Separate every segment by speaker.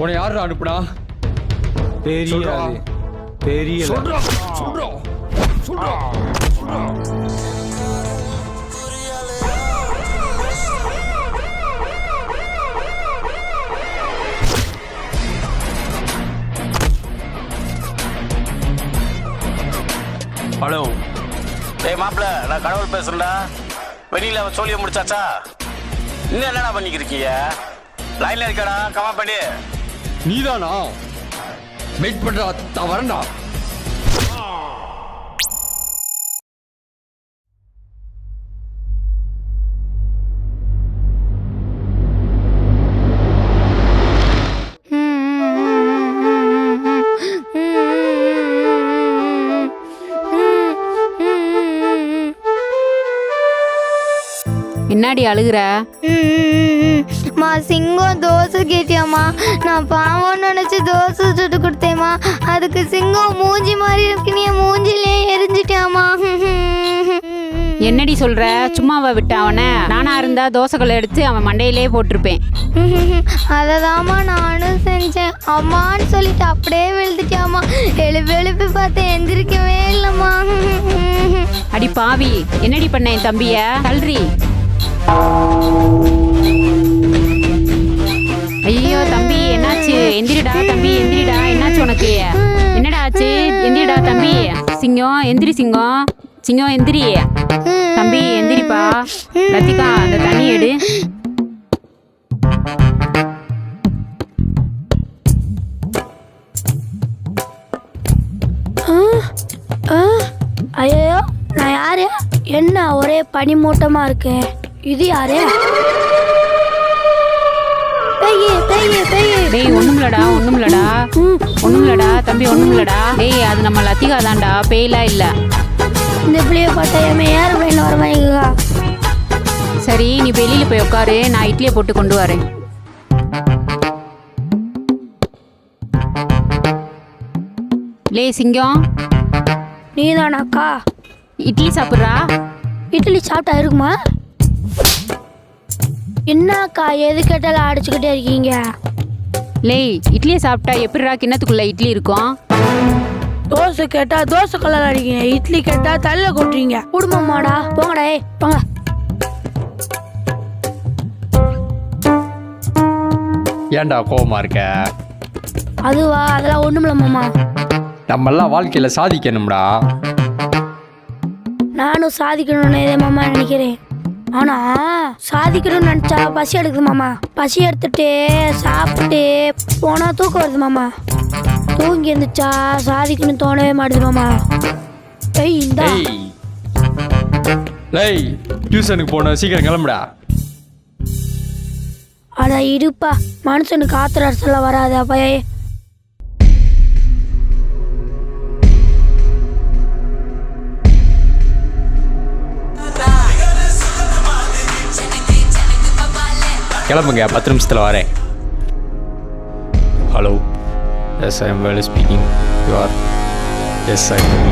Speaker 1: உன்னை யாரு அனுப்புனா?
Speaker 2: தெரியல.
Speaker 1: சொல்றா சொல்றா சொல்றா சொல்றா.
Speaker 3: ஹலோ. டேய் மாப்பிள்ள, நான் கடவுள் பேசுறேன்டா. வெளியில அவன் சோழியை முடிச்சாச்சா? இன்னும் என்னடா பண்ணிக்கிறீங்க? லைன்ல இருக்கடா, கமா பண்ணி.
Speaker 1: நீதானா? வெயிட் பண்றா, நான் வரேன்டா.
Speaker 4: என்னடி அழுகுற?
Speaker 5: மா சிங்கம் தோசை கேட்டியாம்மா? நான் பாவம் நினைச்சு தோசை சுட்டு கொடுத்தேம்மா. அதுக்கு சிங்கம் மூஞ்சி மாதிரி இருக்கு, நீ மூஞ்சிலே எரிஞ்சிட்டியாம்மா.
Speaker 4: என்னடி சொல்ற? சும்மாவா விட்ட அவனை? நானா இருந்தா தோசைகளை எடுத்து அவன் மண்டையிலே போட்டிருப்பேன்.
Speaker 5: அததாம்மா நானும் செஞ்சேன். அம்மான்னு சொல்லிட்டு அப்படியே விழுந்துட்டியாம்மா. எழுப்பி எழுப்பி பார்த்தேன், எந்திரிக்கவே இல்லைம்மா.
Speaker 4: அடி பாவி, என்னடி பண்ண என் தம்பிய? கல்றி. ஐயோ தம்பி, என்னாச்சு? எந்திரிடா தம்பி, எந்திரிடா. என்னாச்சு உனக்கு? என்னடா ஆச்சு? எந்திரிடா தம்பி. சிங்கம் எந்திரி, சிங்கம். சிங்கம் எந்திரி. தம்பி எந்திரிப்பா. லத்திகா, அந்த தண்ணி எடு.
Speaker 5: ஐயோ, நான் யாரு? என்ன ஒரே பனி மூட்டமா இருக்கு? இது யாரு?
Speaker 4: டேய் ஒண்ணுமில்லடா, ஒண்ணுமில்லடா, ஒண்ணுமில்லடா தம்பி, ஒண்ணுமில்லடா. டேய் அது நம்ம லத்திகா தான்டா, பேய்லாம் இல்ல.
Speaker 5: இந்த பிள்ளைய பார்த்தா யார் வேணும் வர வாங்கிக்கா.
Speaker 4: சரி நீ வெளியில போய் உட்காரு, நான் இட்லியை போட்டு கொண்டு வரேன். லே சிங்கம்,
Speaker 5: நீதானாக்கா?
Speaker 4: இட்லி சாப்பிட்றா?
Speaker 5: இட்லி சாப்பிட்டா இருக்குமா? என்னக்கா எது கேட்டாலும் அடிச்சுக்கிட்டே இருக்கீங்க?
Speaker 4: லேய் இட்லியை சாப்பிட்டா எப்படிடா கிண்ணத்துக்குள்ள இட்லி இருக்கும்?
Speaker 5: தோசை கேட்டா தோசை கலர் அடிக்கீங்க, இட்லி கேட்டா தள்ள கொட்டுறீங்க. குடும்பமாடா, போங்கடா. போங்க.
Speaker 1: ஏன்டா கோவமா இருக்க?
Speaker 5: அதுவா, அதெல்லாம் ஒண்ணுமில்ல மாமா.
Speaker 1: நம்ம எல்லாம் வாழ்க்கையில சாதிக்கணும்டா.
Speaker 5: நானும் சாதிக்கணும்னு மாமா நினைக்கிறேன். ஆனா சாதிக்கணும்னு நினைச்சா பசி எடுக்குது மாமா. பசி எடுத்துட்டு சாப்பிட்டு போனா தூக்கம் வருது மாமா. தூங்கி இருந்துச்சா சாதிக்கணும்னு தோணவே மாட்டுது மாமா.
Speaker 1: டேய் டியூஷனுக்கு போன, சீக்கிரம் கிளம்புடா.
Speaker 5: அட இருப்பா, மனுஷனுக்கு ஆத்திர அரசெல்லாம் வராது அப்பயே.
Speaker 1: கிளம்புங்க, 10 நிமிஷத்தில் வரேன். Hello. Yes I am Velu speaking. You are? Yes I am.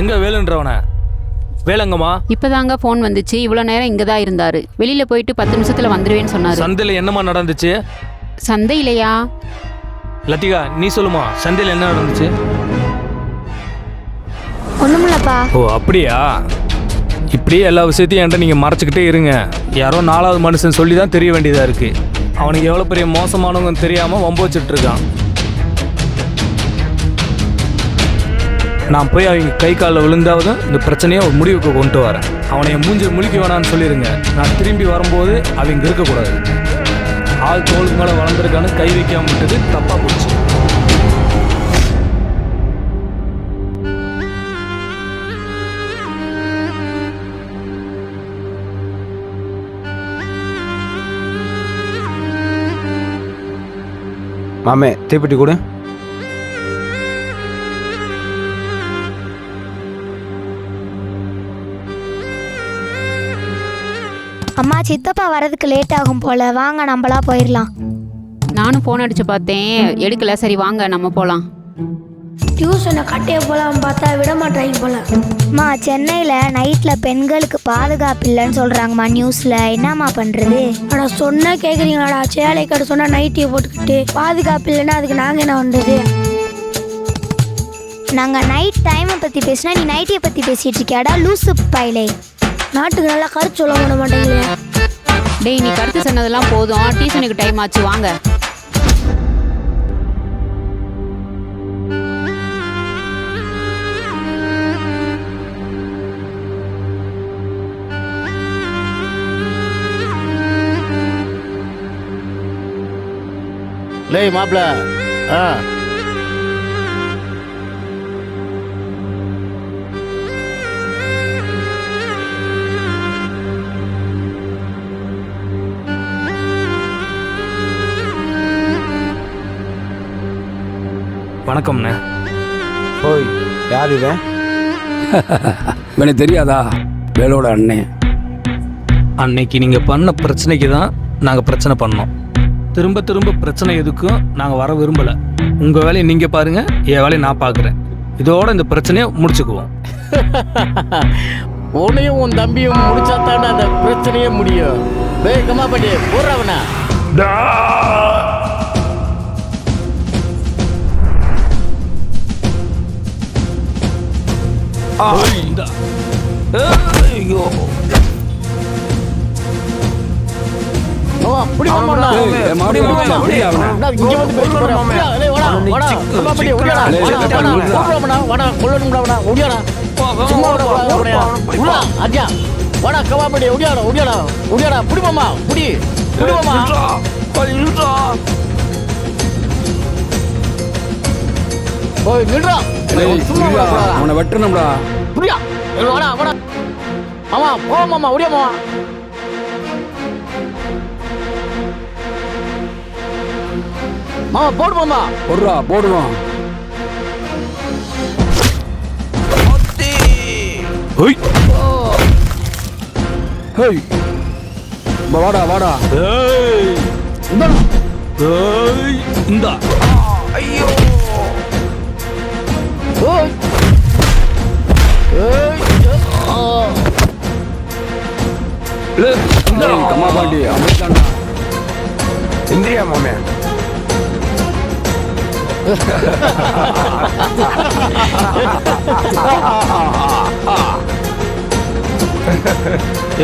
Speaker 2: எங்க வேலுன்றவன? வேலங்கம்மா,
Speaker 4: இப்பதாங்க போன் வந்துச்சு. இவ்வளவு நேரம் இங்கதான் இருந்தாரு. வெளியில போயிட்டு 10 நிமிஷத்துல வந்துருவேன்னு சொன்னாரு.
Speaker 2: சந்தையில என்னமா நடந்துச்சு?
Speaker 4: சந்தையிலையா?
Speaker 2: லத்திகா நீ சொல்லுமா, சந்தையில என்ன நடந்துச்சு?
Speaker 5: ஒண்ணுமில்லப்பா.
Speaker 2: ஓ அப்படியா? இப்படியே எல்லா விஷயத்தையும் என்கிட்ட நீங்கள் மறைச்சிக்கிட்டே இருங்க. யாரோ 4வது மனுஷன் சொல்லி தான் தெரிய வேண்டியதாக இருக்குது. அவனுக்கு எவ்வளோ பெரிய மோசமானவங்க தெரியாமல் வம்பு வச்சுட்ருக்கான். நான் போய் அவங்க கை காலில் விழுந்தாவது இந்த பிரச்சனையை ஒரு முடிவுக்கு கொண்டு வரேன். அவனை என் மூஞ்சி முழிக்க வேணான்னு சொல்லிடுங்க. நான் திரும்பி வரும்போது அவங்க இருக்கக்கூடாது. ஆள் தோளுக்கு மேலே வளர்ந்துருக்கான்னு கை வைக்காம விட்டது தப்பாக போச்சு.
Speaker 6: மாமே தீப்பெட்டி கொடு.
Speaker 5: அம்மா சித்தப்பா வரதுக்கு லேட் ஆகும் போல, வாங்க நம்மளா போயிடலாம்.
Speaker 4: நானும் ஃபோன் அடிச்சு பார்த்தேன், எடுக்கல. சரி வாங்க நம்ம போகலாம்.
Speaker 5: டியூஷனை கட்டைய போலாம் பார்த்தா விட மாட்டாங்க போல.
Speaker 6: அம்மா சென்னையில் நைட்டில் பெண்களுக்கு பாதுகாப்பு இல்லைன்னு சொல்கிறாங்கம்மா நியூஸில். என்னம்மா பண்ணுறது?
Speaker 5: அடா சொன்னா கேட்குறீங்களாடா? சேலை கடை சொன்னா நைட்டியை போட்டுக்கிட்டு பாதுகாப்பு இல்லைன்னா அதுக்கு நாங்கள் என்ன பண்ணுறது?
Speaker 6: நாங்கள் நைட் டைமை பற்றி பேசினா நீ நைட்டியை பற்றி பேசிகிட்டு இருக்கியாடா லூசு பைலே.
Speaker 5: நாட்டுக்கு நல்லா கருத்து சொல்ல விட மாட்டேங்களே.
Speaker 4: டேய் நீ கருத்து சொன்னதெல்லாம் போதும், டியூஷனுக்கு டைம் ஆச்சு வாங்க.
Speaker 3: லே மாப்பிள்ள
Speaker 2: வணக்கம்ண்ணே.
Speaker 7: ஓய், யார் இவன்?
Speaker 8: எனக்கு தெரியாதா? வேலோட அண்ணன்.
Speaker 2: அன்னைக்கு நீங்கள் பண்ண பிரச்சனைக்கு தான் நாங்கள் பிரச்சனை பண்ணோம். திரும்ப திரும்ப பிரச்சனை எதுக்கும் நாங்கள் வர விரும்பலை. உங்கள் வேலையை நீங்கள் பாருங்கள், என் வேலையை நான் பார்க்குறேன். இதோட இந்த பிரச்சனையை முடிச்சுக்குவோம்.
Speaker 3: உன்னையும் உன் தம்பியும் முடிச்சாத்தாண்டா அந்த பிரச்சனையே முடியும். டேய் கம்மாப்பட்டி போடுறவனா.
Speaker 2: ஐயோ
Speaker 3: அப்படி மாமா இங்க வந்து பேசி போறேன். டேய் வாடா வாடா கம்மாப்பட்டி ஓடியாடா. போடுறவனா வாடா கொல்லணும்டா வாடா ஓடியாடா. சும்மா வாடா வாடா உள்ள அஜா வாடா கம்மாப்பட்டி ஓடியாடா ஓடியாடா ஓடியாடா. புடி மாமா புடி புடி மாமா. ஓய் நில்றா.
Speaker 8: அவனை வெட்டணும்டா.
Speaker 3: புரியா வாடா வாடா மாமா போ மாமா ஓடியா மாமா. மாமா போடு மாமா.
Speaker 8: போடுறா போடுவான்.
Speaker 2: ஓய்
Speaker 8: ஹேய் வாடா வாடா.
Speaker 2: ஏய் ஏய் இந்தா. ஐயோ
Speaker 3: ஓய் ஏய்
Speaker 8: கம்மா பாண்டி அமைச்சாண்டா.
Speaker 7: இந்திரியா மாமே.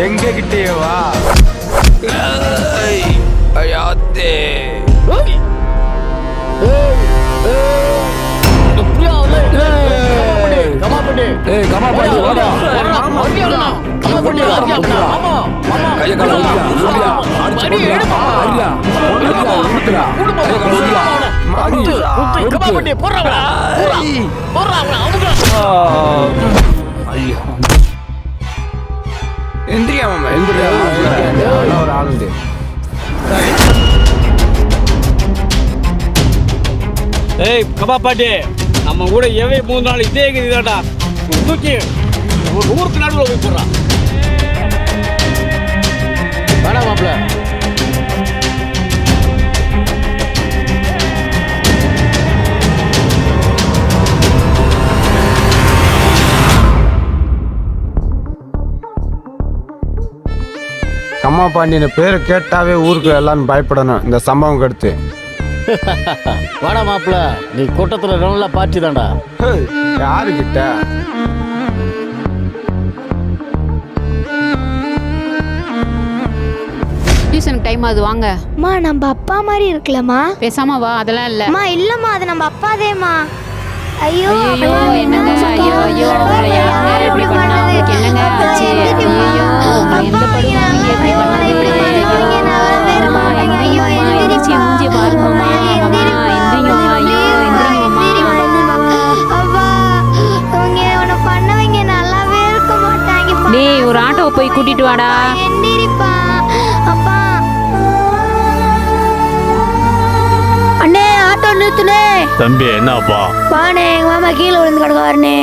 Speaker 7: எங்க கிட்டே வா.
Speaker 8: ஐயாத்தே.
Speaker 3: ஏய் புரியா கமாப்பட்டி
Speaker 8: ஏய் கம்மா பாண்டி வாடா.
Speaker 3: கமாப்பட்டி மாமா
Speaker 8: கைய கால ஊடியா அடிச்சு போடுடா. அடிடா ஊத்துடா. கைய கால ஊடியா.
Speaker 3: கமாப்பட்டி போடுறா போடுறா அவங்க.
Speaker 2: ஐயோ
Speaker 7: இந்திரியா மாமே.
Speaker 8: எந்திரியா
Speaker 7: ஒரு ஆளுண்டு.
Speaker 9: ஏய் கபாப்பாட்டி, நம்ம கூட எவை 3 நாள் இதே இருக்குதாடா. தூக்கி ஒரு ஊருக்கு நடுவில் போய் போடுறான்.
Speaker 3: வேணா மாப்பிள்ள.
Speaker 7: கம்மா பாண்டியன் பேரை கேட்டாவே ஊருக்கு எல்லாரும் பயப்படணும் இந்த சம்பவம் அடுத்து.
Speaker 3: வாடா மாப்பிள்ள, நீ கூட்டத்துல நல்லா பாய்ச்சி தான்டா.
Speaker 7: யாருக்கிட்ட?
Speaker 4: டியூஷனுக்கு டைம் ஆகுது வாங்க.
Speaker 6: அம்மா நம்ம அப்பா மாதிரி இருக்கலம்மா.
Speaker 4: பேசாம வா, அதெல்லாம் இல்ல.
Speaker 6: அம்மா இல்லம்மா, அது நம்ம அப்பாதேம்மா. ஐயோ
Speaker 4: ஐயோ என்னங்க, ஐயோ ஐயோ உங்களை யாருங்க இப்படி பண்ணா? உங்களுக்கு என்னங்க ஆச்சு? ஐயோ உங்களை எந்த படுவாங்க இப்படி பண்ணாதீங்க. அம்மா எந்திரிங்கம்மா, எந்திரிச்சு மூஞ்சி பாருங்கம்மா. அம்மா எந்திரிங்கம்மா, ஐயோ எந்திரிங்கம்மா.
Speaker 6: அப்பா உங்க உன்னை பண்ணவங்க நல்லாவே இருக்க மாட்டாங்க.
Speaker 4: டேய் ஒரு ஆட்டோவை போய் கூட்டிட்டு வாடா.
Speaker 6: எந்திரிப்பா அப்பா.
Speaker 5: அண்ணே ஆட்டோ நிறுத்துனே.
Speaker 9: தம்பி என்னப்பா?
Speaker 5: வாண்ணே, எங்க மாமா கீழே விழுந்து கிடக்காருண்ணே.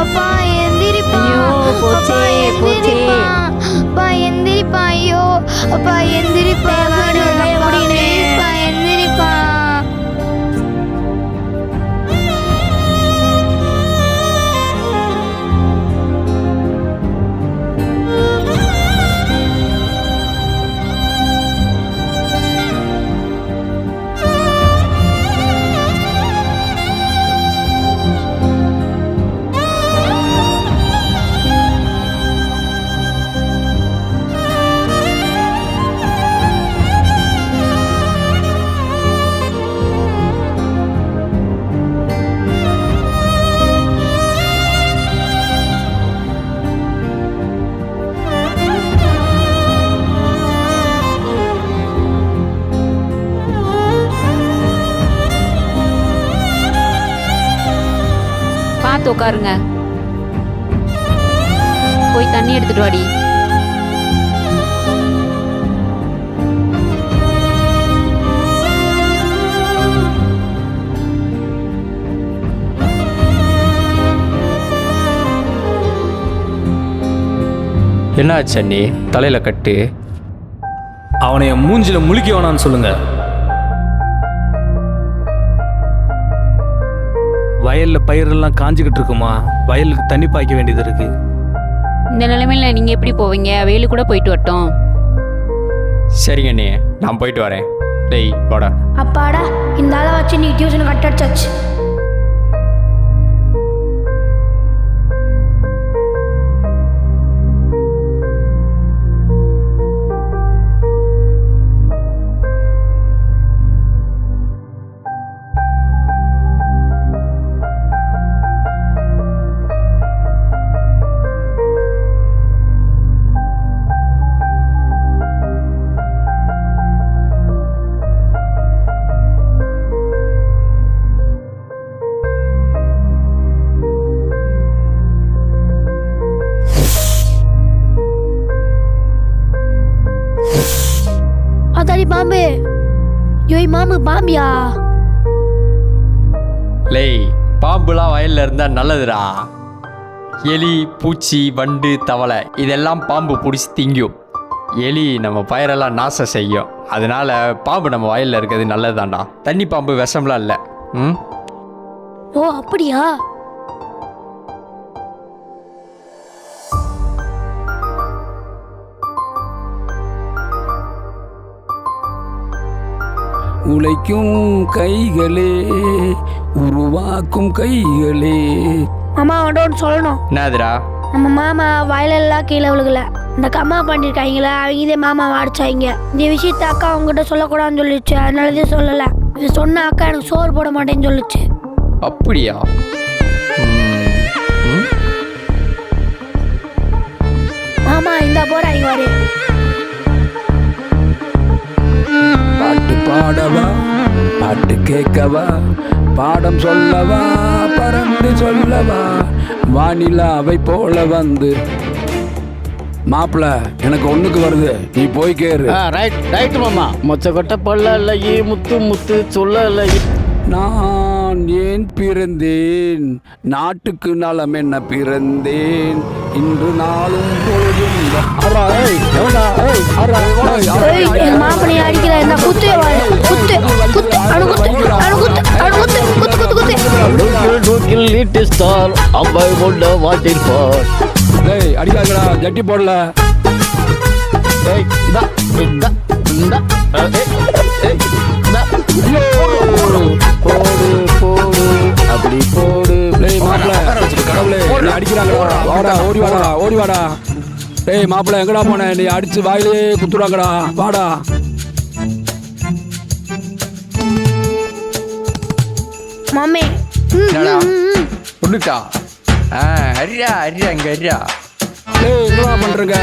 Speaker 6: அப்பா எந்திரிப்பா.
Speaker 4: ஐயோ போச்சே
Speaker 6: அப்பா எந்திரிப்பா எந்திரிப்பா எந்திரிப்பா.
Speaker 4: பார்த்து உட்காருங்க. போய் தண்ணி எடுத்துட்டு வாடி.
Speaker 1: என்ன ஆச்சு அண்ணி? தலையில் கட்டு.
Speaker 2: அவனை என் மூஞ்சில முழிக்க வேணான்னு சொல்லுங்க. வயல்ல பயிரெல்லாம் காஞ்சிக்கிட்டு இருக்குமா, வயலுக்கு தண்ணி பாய்க்க வேண்டியது இருக்கு.
Speaker 4: இந்த நிலைமையில நீங்க எப்படி போவீங்க? வெயிலு கூட போயிட்டு வரட்டும்.
Speaker 1: சரிங்க அண்ணி, நான் போயிட்டு வரேன். டேய் வாடா.
Speaker 5: அப்பாடா, இந்த ஆளை வச்சு நீ டியூஷன் கட் அடிச்சாச்சு. அதாடி பாம்பு. யோய் மாமு பாம்பியா?
Speaker 1: லேய், பாம்புலாம் வயலில் இருந்தால் நல்லதுடா. எலி, பூச்சி, வண்டு, தவளை இதெல்லாம் பாம்பு பிடிச்சி திங்கும். எலி நம்ம பயிரெல்லாம் நாசம் செய்யும். அதனால பாம்பு நம்ம வயலில் இருக்கிறது நல்லதுதான்டா. தண்ணி பாம்பு விஷம்லாம் இல்லை. ம்.
Speaker 5: ஓ அப்படியா?
Speaker 8: உழைக்கும் கைகளே, உருவாக்கும் கைகளே.
Speaker 5: மாமா அவன்கிட்ட சொல்லணும்.
Speaker 1: என்னதுடா?
Speaker 5: நம்ம மாமா வயலெல்லாம் கீழே விழுகல, இந்த கம்மா பண்ணிருக்காங்களா அவங்க இதே மாமாவை அடிச்சாங்க. இந்த விஷயத்த அக்கா அவங்ககிட்ட சொல்லக்கூடாதுன்னு சொல்லிச்சு, அதனாலதே சொல்லலை. இது சொன்ன அக்கா எனக்கு சோறு போட மாட்டேன்னு சொல்லிச்சு.
Speaker 1: அப்படியா?
Speaker 5: மாமா இந்த போறாங்க வாரு.
Speaker 8: பாட்டு பாடவா, பாட்டு கேட்கவா, பாடம் சொல்லவா, பறந்து சொல்லவா, வானிலாவை போல வந்து. மாப்பிள்ள எனக்கு ஒண்ணுக்கு வருது, நீ போய் கேரு.
Speaker 3: ரைட் மாமா. மொச்ச கொட்டை பல்ல இல்லையே, முத்து முத்து சொல்ல இல்லையே.
Speaker 8: நான் ஏன் பிறந்தேன், நாட்டுக்கு நலம் என்ன பிறந்தேன், இன்று நாளும் பொழுதும்.
Speaker 5: மாப்பிளைய அடிக்கிற இந்த குத்து குத்து குத்து அணு குத்து அணு குத்து அணு குத்து குத்து குத்து குத்து.
Speaker 3: டூக்கில் நீட் ஸ்டார் அம்பை கொண்ட வாட்டில் பார்.
Speaker 8: டேய் அடிக்காதடா, ஜட்டி போடல.
Speaker 3: டேய் இந்த இந்த இந்த போடு போடு அப்படி போடு.
Speaker 8: டேய் மாப்பிள, கடவுளே நீ அடிக்கிறாங்கடா. வாடா, ஓடி வாடா, ஓடி வாடா. டேய் மாப்பிள எங்கடா போன? நீ அடிச்சு வாயிலே குத்துறாங்கடா, வாடா.
Speaker 5: மாமே
Speaker 1: என்னடா ஒண்ணுக்கா? அரியா அரியா இங்க அரியா.
Speaker 8: டேய் என்னடா பண்றீங்க?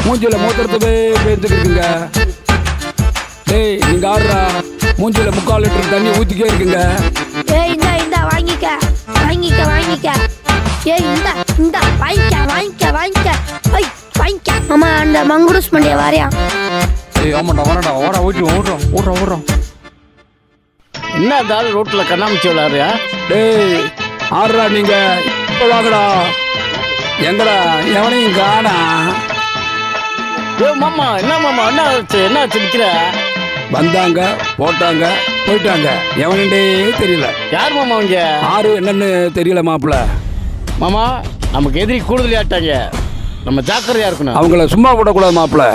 Speaker 8: மூஞ்சில மூத்திரத்தை பேத்துக்கிட்டுங்க. டேய் நீங்க ஆடுறா, மூஞ்சில 3/4 லிட்டர் தண்ணி ஊத்திக்கே இருக்குங்க.
Speaker 5: ஏய் இந்த இந்த வாங்கிக்க வாங்கிக்க வாங்கிக்க. ஏய் இந்த இந்த வாங்கிக்க வாங்கிக்க வாங்கிக்க. ஐய் வாங்கிக்க. மாமா அந்த மங்குடூஸ் மண்டிய வாரியா?
Speaker 1: ஏய் ஆமாடா வரடா, ஓடா ஓடுறோம் ஓடுறோம் ஓடுறோம்.
Speaker 3: என்ன இருந்தாலும் ரோட்ல கண்ணாமூச்சி விளாடுறியா?
Speaker 8: டேய் ஆடுறா நீங்க, இப்போ வாங்கடா. எங்கடா எவனையும் காணா.
Speaker 3: ஏ மாமா என்ன மாமா என்ன ஆச்சு நிக்கிற?
Speaker 8: வந்தாங்க போட்டாங்க போயிட்டாங்க, எவனே தெரியல.
Speaker 3: யார் மாமா அவங்க?
Speaker 8: ஆறு என்னன்னு தெரியல மாப்பிள்ள.
Speaker 3: மாமா நமக்கு எதிரி கூடுதல் ஆட்டாங்க, நம்ம ஜாக்கிரதையா இருக்கணும்.
Speaker 8: அவங்கள சும்மா விடக்கூடாது மாப்பிள்ள.